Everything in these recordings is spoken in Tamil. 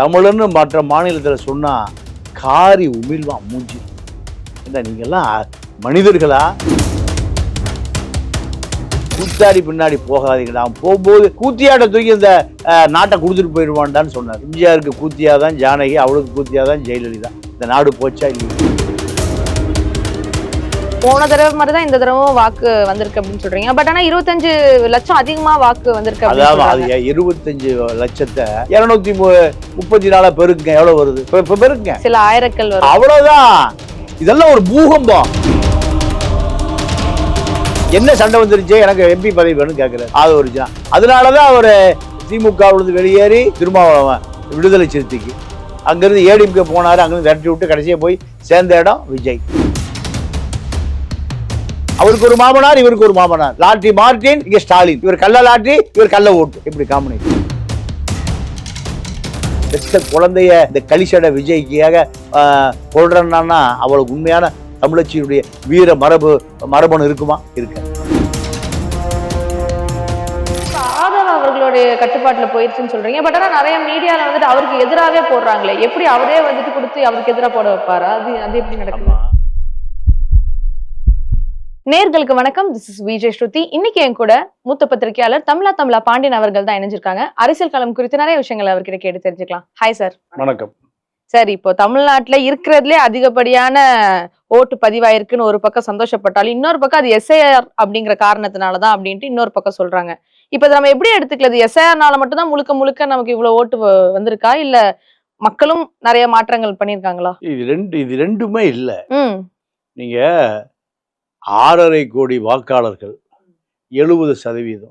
தமிழன்னு மற்ற மாநிலத்தில் சொன்னா காரி உமிழ்வான் மூஞ்சி. என்ன நீங்கெல்லாம் மனிதர்களா? கூத்தாடி பின்னாடி போகாதீங்கடா. போகும்போது கூத்தியாட்ட தூக்கி இந்த நாட்டை கொடுத்துட்டு போயிடுவான்டான்னு சொன்னார். எம்ஜிஆருக்கு கூத்தியாதான் ஜானகி, அவளுக்கு கூத்தியாதான் ஜெயலலிதா. இந்த நாடு போச்சா இல்லையா? போன தடவை மாதிரி தான் இந்த தடவும் வாக்கு வந்திருக்கு அப்படின்னு சொல்றீங்க. பட் ஆனா 25 லட்சம் அதிகமா வாக்கு வந்திருக்கு. அதாவது 25 லட்சத்தை 234 பெருக்குங்க. எவ்வளவு வருது? பெருக்குங்க. சில ஆயிரக்கல் வரும். அவ்வளவுதான். இதெல்லாம் ஒரு பூகம்பம். என்ன சண்டை வந்துருச்சு? எனக்கு எம்பி பதவி வேணும்னு கேட்கிறாரு. அது ஒரு அதனாலதான் அவரு திமுகவிலிருந்து வெளியேறி திருமாவளவன் விடுதலை சிறுத்தைக்கு அங்கிருந்து ஏடிஎம்கே போனாரு. அங்கிருந்து விரட்டி விட்டு கடைசியா போய் சேர்ந்த இடம் விஜய். அவருக்கு ஒரு மாமனார், இவருக்கு ஒரு மாமனார். லாட்ரி மார்டின், இங்க ஸ்டாலின். இவர் கள்ள லாட்ரி, இவர் கள்ள ஓட்டு. எப்படி காம்பினேஷன்? பெத்த குழந்தைய இந்த கலிசட விஜய்க்காக கொள்றன்னா அவளுக்கு உண்மையான தமிழச்சியுடைய வீர மரபணு இருக்குமா? இருக்கு. அவர்களுடைய கட்டுப்பாட்டுல போயிருச்சுன்னு சொல்றீங்க. பட் ஆனா நிறைய மீடியால வந்துட்டு அவருக்கு எதிராகவே போடுறாங்களே. எப்படி அவரே வந்துட்டு கொடுத்து அவருக்கு எதிராக போட வைப்பாரா? அது எப்படி நடக்குமா? நேர்களுக்கு வணக்கம். திஸ் இஸ் விஜய் ஸ்ருதி. இன்னைக்கு என் கூட மூத்த பத்திரிகையாளர் தமிழா பாண்டியன் அவர்கள் தான் இணைஞ்சிருக்காங்க. அரசியல் களம் குறித்து நிறைய விஷயங்கள் அவர்கிட்ட கேட்டு தெரிஞ்சுக்கலாம். Hi sir. வணக்கம். சார், இப்போ தமிழ்நாட்டுல இருக்கிறதுலே அதிகப்படியான ஓட்டு பதிவாயிருக்குன்னு ஒரு பக்கம் சந்தோஷப்பட்டாலும் இன்னொரு பக்கம் அது எஸ்ஐஆர் அப்படிங்கிற காரணத்தினாலதான் அப்படின்ட்டு இன்னொரு பக்கம் சொல்றாங்க. இப்ப நம்ம எப்படி எடுத்துக்கிறது? எஸ்ஐஆர்னால மட்டும்தான் முழுக்க நமக்கு இவ்வளவு ஓட்டு வந்திருக்கா, இல்ல மக்களும் நிறைய மாற்றங்கள் பண்ணிருக்காங்களா? இது ரெண்டுமே இல்ல. நீங்க 6.5 கோடி வாக்காளர்கள் 70%.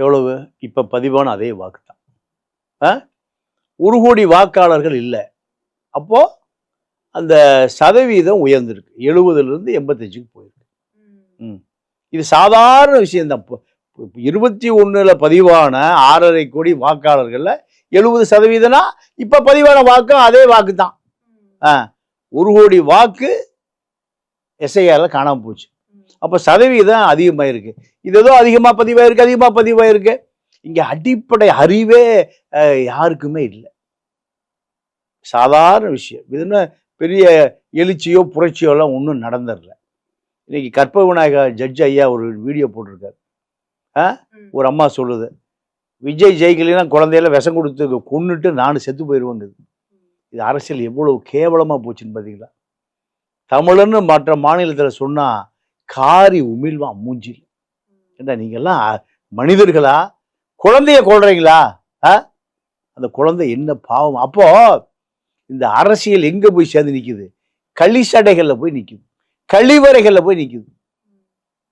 எவ்வளவு? இப்ப பதிவான அதே வாக்கு தான். 1 கோடி வாக்காளர்கள் இல்லை. அப்போ அந்த சதவீதம் உயர்ந்திருக்கு. 70லிருந்து 85க்கு போயிருக்கு. இது சாதாரண விஷயம்தான். 21ல பதிவான 6.5 கோடி வாக்காளர்கள்ல 70%னா இப்ப பதிவான வாக்கு அதே வாக்கு தான். 1 கோடி வாக்கு எஸ்ஐஆர்ல காணாம போச்சு. அப்ப சதவீதம் அதிகமாயிருக்கு. இது ஏதோ அதிகமா பதிவாயிருக்கு. இங்க அடிப்படை அறிவே யாருக்குமே இல்லை. சாதாரண விஷயம். இதுன்னு பெரிய எழுச்சியோ புரட்சியோ எல்லாம் ஒன்றும் நடந்துடல. இன்னைக்கு கற்பக விநாயகர் ஜட்ஜ் ஐயா ஒரு வீடியோ போட்டிருக்காரு. ஒரு அம்மா சொல்லுது, விஜய் ஜெயிக்கலைன்னா குழந்தையில விஷம் கொடுத்து கொன்னுட்டு நான் செத்து போயிடுவேங்க. இது அரசியல் எவ்வளவு கேவலமா போச்சுன்னு பார்த்தீங்களா? தமிழன்னு மற்ற மாநிலத்தில் சொன்னா காரி உமிழ்வான் மூஞ்சில். என்ன நீங்கெல்லாம் மனிதர்களா? குழந்தைய கொள்றீங்களா? அந்த குழந்தை என்ன பாவம்? அப்போ இந்த அரசியல் எங்க போய் சேர்ந்து நிக்குது? களிசடைகள்ல போய் நிக்குது, கழிவறைகள்ல போய் நிக்குது.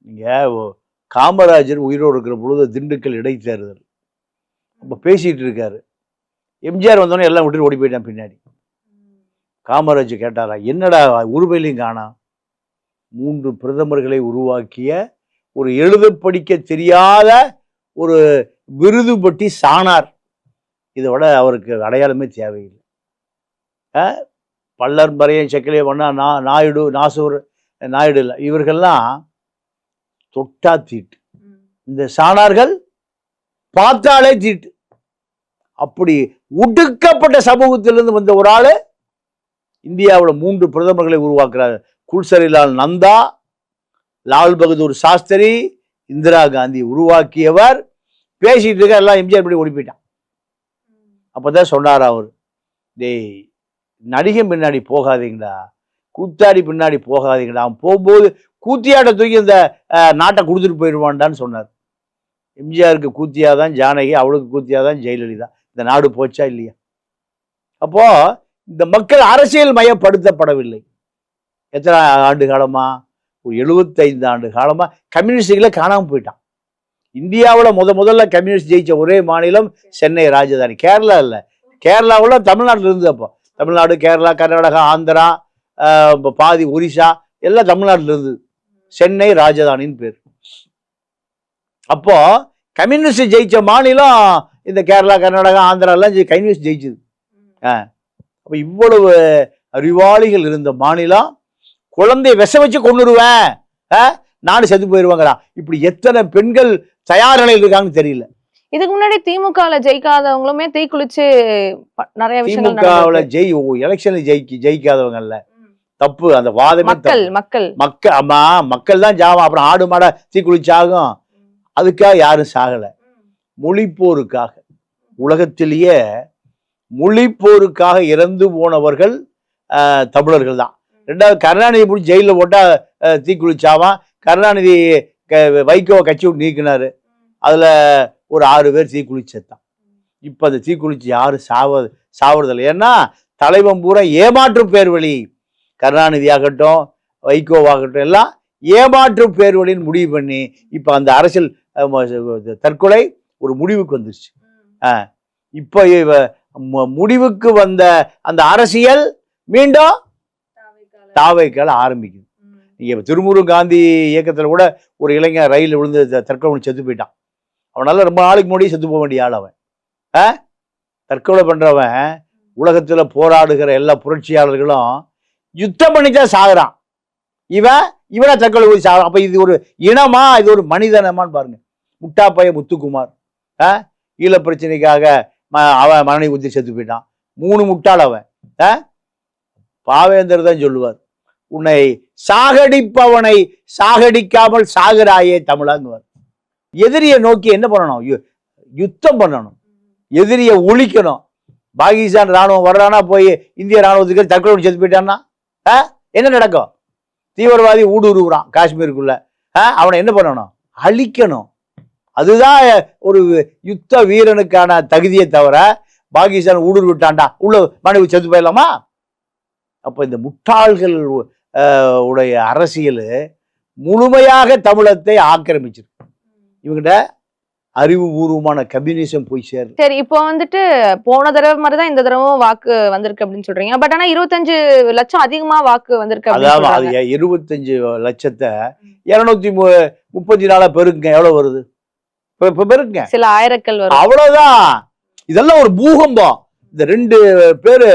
நீங்க காமராஜர் உயிரோடு இருக்கிற பொழுது திண்டுக்கல் இடைத்தேர்தல் அப்ப பேசிட்டு இருக்காரு. எம்ஜிஆர் வந்தோடனே எல்லாம் விட்டு ஓடி போயிட்டான் பின்னாடி. காமராஜர் கேட்டாரா, என்னடா உருவையிலையும் காணா? 3 பிரதமர்களை உருவாக்கிய ஒரு எழுத படிக்க தெரியாத ஒரு விருது பட்டி சாணார். இதை விட அவருக்கு அடையாளமே தேவையில்லை. பல்லர் பறையன் செக்கலையே பண்ணா நாயுடு நாசூர் நாயுடு இல்லை. இவர்கள்லாம் தொட்டா தீட்டு. இந்த சாணார்கள் பார்த்தாலே தீட்டு. அப்படி ஒடுக்கப்பட்ட சமூகத்திலிருந்து வந்த ஒரு ஆளு இந்தியாவில் 3 பிரதமர்களை உருவாக்குறாரு. குல்சரிலால் நந்தா, லால் பகதூர் சாஸ்திரி, இந்திரா காந்தி உருவாக்கியவர். பேசிட்டு இருக்க எல்லாம் எம்ஜிஆர் படி ஓடி போயிட்டான். அப்பதான் சொன்னார் அவர், டேய் நடிகை பின்னாடி போகாதீங்கடா, கூத்தாடி பின்னாடி போகாதீங்கடா. போகும்போது கூத்தியாட்ட தூக்கி இந்த நாட்டை கொடுத்துட்டு போயிடுவான்டான்னு சொன்னார். எம்ஜிஆருக்கு கூத்தியாதான் ஜானகி, அவளுக்கு கூத்தியாதான் ஜெயலலிதா. இந்த நாடு போச்சா இல்லையா? அப்போ இந்த மக்கள் அரசியல் மயப்படுத்தப்படவில்லை. எத்தனை ஆண்டு காலமா? ஒரு 75 ஆண்டு காலமா கம்யூனிஸ்டுகளை காணாமல் போயிட்டான். இந்தியாவில் முதல்ல கம்யூனிஸ்ட் ஜெயிச்ச ஒரே மாநிலம் சென்னை ராஜதானி. கேரளா இல்லை, கேரளாவில் தமிழ்நாட்டில் இருந்து. அப்போ தமிழ்நாடு, கேரளா, கர்நாடகா, ஆந்திரா, பாதி ஒரிசா எல்லாம் தமிழ்நாட்டில் இருந்து. சென்னை ராஜதானின்னு பேர். அப்போ கம்யூனிஸ்ட் ஜெயிச்ச மாநிலம் இந்த கேரளா, கர்நாடகா, ஆந்திரா எல்லாம் கம்யூனிஸ்ட் ஜெயிச்சது. அப்ப இவ்வளவு அறிவாளிகள் இருந்த மாநிலம் குழந்தைய விஷ வச்சு கொண்டுருவேன், நாடு செத்து போயிடுவாங்களா? இப்படி எத்தனை பெண்கள் தயார் நிலையில் இருக்காங்கன்னு தெரியல. இதுக்கு முன்னாடி திமுகல ஜெயிக்காதவங்களுமே தீக்குளிச்சு நிறைய விஷயங்கள் திமுகவுல எலெக்ஷன்ல ஜெயிக்காதவங்க இல்ல, தப்பு. அந்த வாதமே மக்கள் தான் ஜாவம். அப்புறம் ஆடு மாட தீக்குளிச்சாகும். அதுக்காக யாரும் சாகல. மொழிப்போருக்காக, உலகத்திலேயே மொழிப்போருக்காக இறந்து போனவர்கள் தமிழர்கள் தான். ரெண்டாவது கருணாநிதி பிடிச்சி ஜெயிலில் போட்டா தீக்குளிச்சாவான். கருணாநிதி வைகோவை கட்சி விட்டு நீக்கினாரு. அதுல ஒரு 6 பேர் தீக்குளிச்சதான். இப்ப அந்த தீக்குளிச்சு யாரும் சாவறதில்லை. ஏன்னா தலைவன் பூரா ஏமாற்று பேர் வழி. கருணாநிதி ஆகட்டும், வைகோவாகட்டும், எல்லாம் ஏமாற்று பேர் வழின்னு முடிவு பண்ணி இப்ப அந்த அரசியல் தற்கொலை ஒரு முடிவுக்கு வந்துருச்சு. இப்ப முடிவுக்கு வந்த அந்த அரசியல் மீண்டும் தாவைக்கால ஆரம்பிக்குது. நீங்க திருமுருகன் காந்தி இயக்கத்துல கூட ஒரு இளைஞர் ரயில் விழுந்து தற்கொலை செத்து போயிட்டான். அவனால ரொம்ப நாளைக்கு முன்னாடி செத்து போக வேண்டிய ஆள் அவன். தற்கொலை பண்றவன் உலகத்துல போராடுகிற எல்லா புரட்சியாளர்களும் யுத்தம் பண்ணித்தான் சாகுறான். இவனா தற்கொலை போய் சாகுறான். அப்ப இது ஒரு இனமா, இது ஒரு மனிதனமான்னு பாருங்க. முட்டாப்பைய முத்துக்குமார் ஈழ பிரச்சனைக்காக அவன் மனைவி குத்தி செத்து போயிட்டான். 3 முட்டாள் அவன். பாவேந்தர் தான் சொல்லுவார், உன்னை சாகடிப்பவனை சாகடிக்காமல் சாகுறாயே தமிழாங்குவார். எதிரியை நோக்கி என்ன பண்ணணும்? யுத்தம் பண்ணணும், எதிரியை ஒழிக்கணும். பாகிஸ்தான் ராணுவம் வர்றானா போய் இந்திய ராணுவத்துக்கு தற்கொலை செத்து போயிட்டான்னா என்ன நடக்கும்? தீவிரவாதி ஊடுருவுறான் காஷ்மீருக்குள்ள, அவனை என்ன பண்ணணும்? அழிக்கணும். அதுதான் ஒரு யுத்த வீரனுக்கான தகுதியை தவிர பாகிஸ்தான் ஊடுருவிட்டான்டா உள்ள மனைவி செத்து போயிடலாமா? அப்ப இந்த முட்டாள்கள் உடைய அரசியல் முழுமையாக தமிழத்தை ஆக்கிரமிச்சிருக்கு. இவங்கிட்ட அறிவுபூர்வமான கம்யூனிசம் போய் சேரும். சரி, இப்போ வந்துட்டு போன தடவை மாதிரிதான் இந்த தடவை வாக்கு வந்திருக்கு அப்படின்னு சொல்றீங்க. பட் ஆனா 25 லட்சம் அதிகமா வாக்கு வந்திருக்கு. அதாவது 25 லட்சத்தை 234 பெருக்குங்க, எவ்வளவு வருது? பெருக்குங்க, சில ஆயிரக்கல் வரும், அவ்வளவுதான். இதெல்லாம் ஒரு பூகம்பம். இந்த 2 பேரு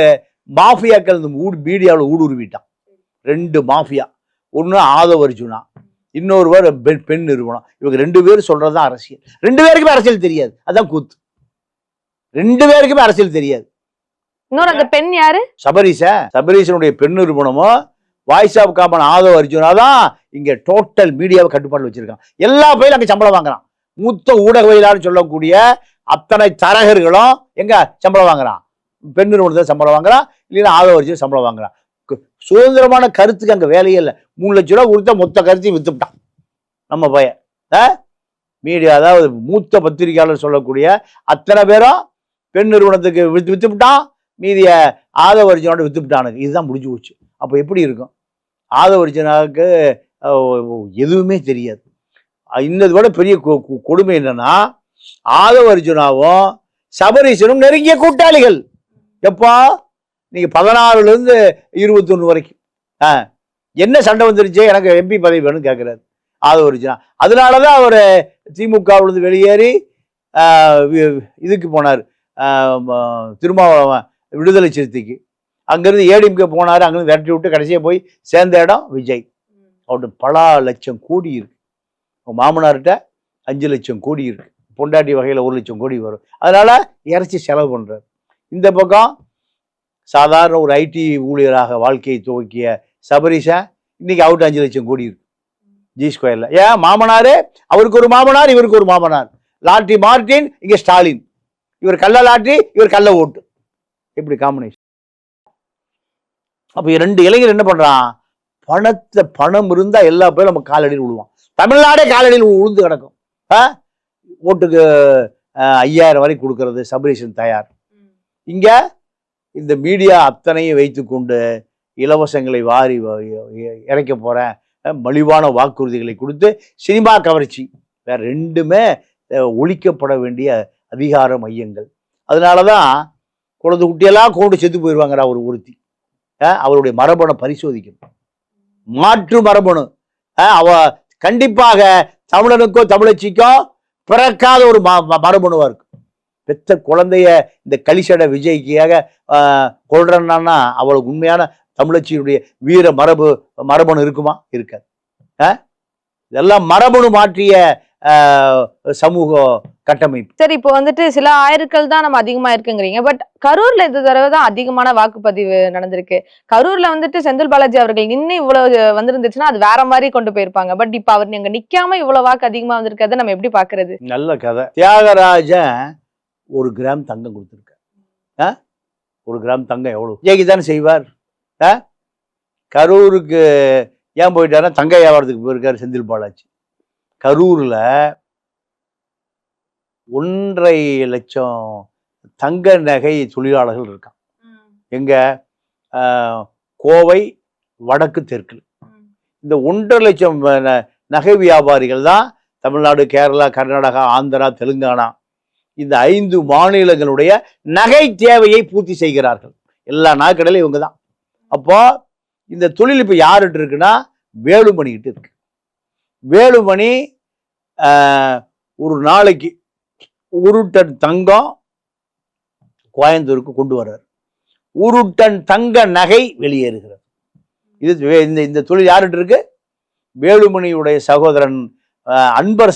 மாஃபியாக்கள் மீடியாவில் ஊடுருவிட்டான். 2 மாஃபியா, ஒன்னு ஆதவ அர்ஜுனா, இன்னொருவர் பெண் நிறுவனம். இவங்க 2 பேரும் சொல்றதுதான் அரசியல். 2 பேருக்குமே அரசியல் தெரியாது, அதான் கூத்து. 2 பேருக்குமே அரசியல் தெரியாது. இன்னொரு அந்த பெண் யாரு? சபரீசனுடைய பெண் நிறுவனமோ voice of common Aadhav Arjuna தான் இங்க டோட்டல் மீடியாவை கட்டுப்பாடு வச்சிருக்கான். எல்லா பயிலும் அங்க சம்பளம் வாங்குறான். மூத்த ஊடகவியலாளர் சொல்லக்கூடிய அத்தனை தரகர்களும் எங்க சம்பளம் வாங்குறான்? பெண் நிறுவனத்தை சம்பளம் வாங்குறான், இல்லைன்னா ஆதவ அர்ஜுனா சம்பளம் வாங்குறான். சுதந்திரமான கருத்துக்கு அங்க வேலையே இல்லை. 3 லட்சம் ரூபாய் கொடுத்த மொத்த கருத்தையும் வித்துட்டான் நம்ம பையன். மீடியா, அதாவது மூத்த பத்திரிகையாளர் சொல்லக்கூடிய அத்தனை பேரும் பெண் நிறுவனத்துக்கு வித்துவிட்டான், மீதிய ஆதவ அர்ஜுனோட வித்துவிட்டானுங்க. இதுதான் முடிஞ்சு போச்சு. அப்ப எப்படி இருக்கும்? ஆதவ அர்ஜுனாவுக்கு எதுவுமே தெரியாது. இன்னது விட பெரிய கொடுமை என்னன்னா, ஆதவ அர்ஜுனாவும் சபரீசனும் நெருங்கிய கூட்டாளிகள். எப்போ? நீங்க 16ல இருந்து 21 வரைக்கும் என்ன சண்டை வந்துருச்சு? எனக்கு எம்பி பதவி வேணும்னு கேட்கிறாரு ஆதவ அர்ஜுனா. அதனாலதான் அவர் திமுகவிலிருந்து வெளியேறி இதுக்கு போனார், திருமாவளவன் விடுதலை சிறுத்தைக்கு. அங்கிருந்து ஏடிஎம்கே போனாரு, அங்கிருந்து விரட்டி விட்டு கடைசியா போய் சேர்ந்த இடம் விஜய். அவர்கிட்ட பல லட்சம் கோடி இருக்கு. மாமனார்கிட்ட 5 லட்சம் கோடி இருக்கு. பொண்டாட்டி வகையில 1 லட்சம் கோடி வரும். அதனால இறைச்சி செலவு பண்றாரு. இந்த பக்கம் சாதாரண ஒரு ஐடி ஊழியராக வாழ்க்கையை துவக்கிய சபரீசன் இன்னைக்கு அவுட் 5 லட்சம் கோடி இருக்கு ஜி ஸ்கொயர்ல. ஏன்? மாமனாரு, அவருக்கு ஒரு மாமனார், இவருக்கு ஒரு மாமனார். லாட்ரி மார்டின், இங்க ஸ்டாலின். இவர் கள்ள லாட்ரி, இவர் கள்ள ஓட்டு. எப்படி காம்பினேஷன்? அப்ப 2 இளைஞர் என்ன பண்றான்? பணம் இருந்தா எல்லா பேரும் நம்ம காலடியில் விழுவான். தமிழ்நாடே காலடியில் உழுந்து கிடக்கும். ஓட்டுக்கு 5000 வரை கொடுக்கறது சபரீசன் தயார். இங்க இந்த மீடியா அத்தனையும் வைத்துக்கொண்டு இலவசங்களை வாரி இறைக்க போறேன், மலிவான வாக்குறுதிகளை கொடுத்து சினிமா கவர்ச்சி. வேற 2மே ஒழிக்கப்பட வேண்டிய அதிகார மையங்கள். அதனாலதான் குழந்தை குட்டியெல்லாம் கொண்டு செத்து போயிடுவாங்கடா ஒரு ஒருத்தி. அவருடைய மரபணை பரிசோதிக்கணும், மாற்று மரபணு. அவ கண்டிப்பாக தமிழனுக்கோ தமிழச்சிக்கோ பிறக்காத ஒரு மரபணுவா இருக்கு. பெத்த குழந்தைய இந்த கலிசட விஜய்க்காக கொள்றன்னா அவளுக்கு உண்மையான தமிழச்சியுடைய வீர மரபணு இருக்குமா? இருக்காது. இதெல்லாம் மரபணு மாற்றிய சமூக கட்டமைப்பு. சரி, இப்போ வந்துட்டு சில ஆயிரங்கள் தான் நம்ம அதிகமா இருக்குங்கிறீங்க. பட் கரூர்ல இந்த தடவை தான் அதிகமான வாக்குப்பதிவு நடந்திருக்கு. கரூர்ல வந்துட்டு செந்தில் பாலாஜி அவர்கள் நின்று இவ்வளவு வந்திருந்துச்சுன்னா அது வேற மாதிரி கொண்டு போயிருப்பாங்க. பட் இப்ப அவர் நீங்க நிக்காம இவ்வளவு வாக்கு அதிகமா வந்திருக்கிறத நம்ம எப்படி பாக்குறது? நல்ல கதை. தியாகராஜன் 1 கிராம் தங்கம் கொடுத்துருக்க. 1 கிராம் தங்கம் எவ்வளவு ஜெயிக்கத்தானே செய்வார். கரூருக்கு ஏன் போயிட்டாருன்னா தங்க வியாபாரத்துக்கு போயிருக்காரு செந்தில் பாலாஜி. கரூர்ல 1.5 லட்சம் தங்க நகை தொழிலாளர்கள் இருக்கான். எங்க கோவை வடக்கு தெற்கு. இந்த 1.5 லட்சம் நகை வியாபாரிகள் தான் தமிழ்நாடு, கேரளா, கர்நாடகா, ஆந்திரா, தெலுங்கானா இந்த 5 மாநிலங்களுடைய நகை தேவையை பூர்த்தி செய்கிறார்கள். எல்லா நாட்களிலும் இவங்க தான். அப்போ இந்த தொழில் இப்போ யார்கிட்ட இருக்குன்னா வேலுமணிக்கிட்ட இருக்கு. வேலுமணி ஒரு நாளைக்கு 1 டன் தங்கம் கோயம்புத்தூருக்கு கொண்டு வர்றார். 1 டன் தங்க நகை வெளியேறுகிறது. இது இந்த தொழில் யார்கிட்ட இருக்கு? வேலுமணியுடைய சகோதரன் அன்பர்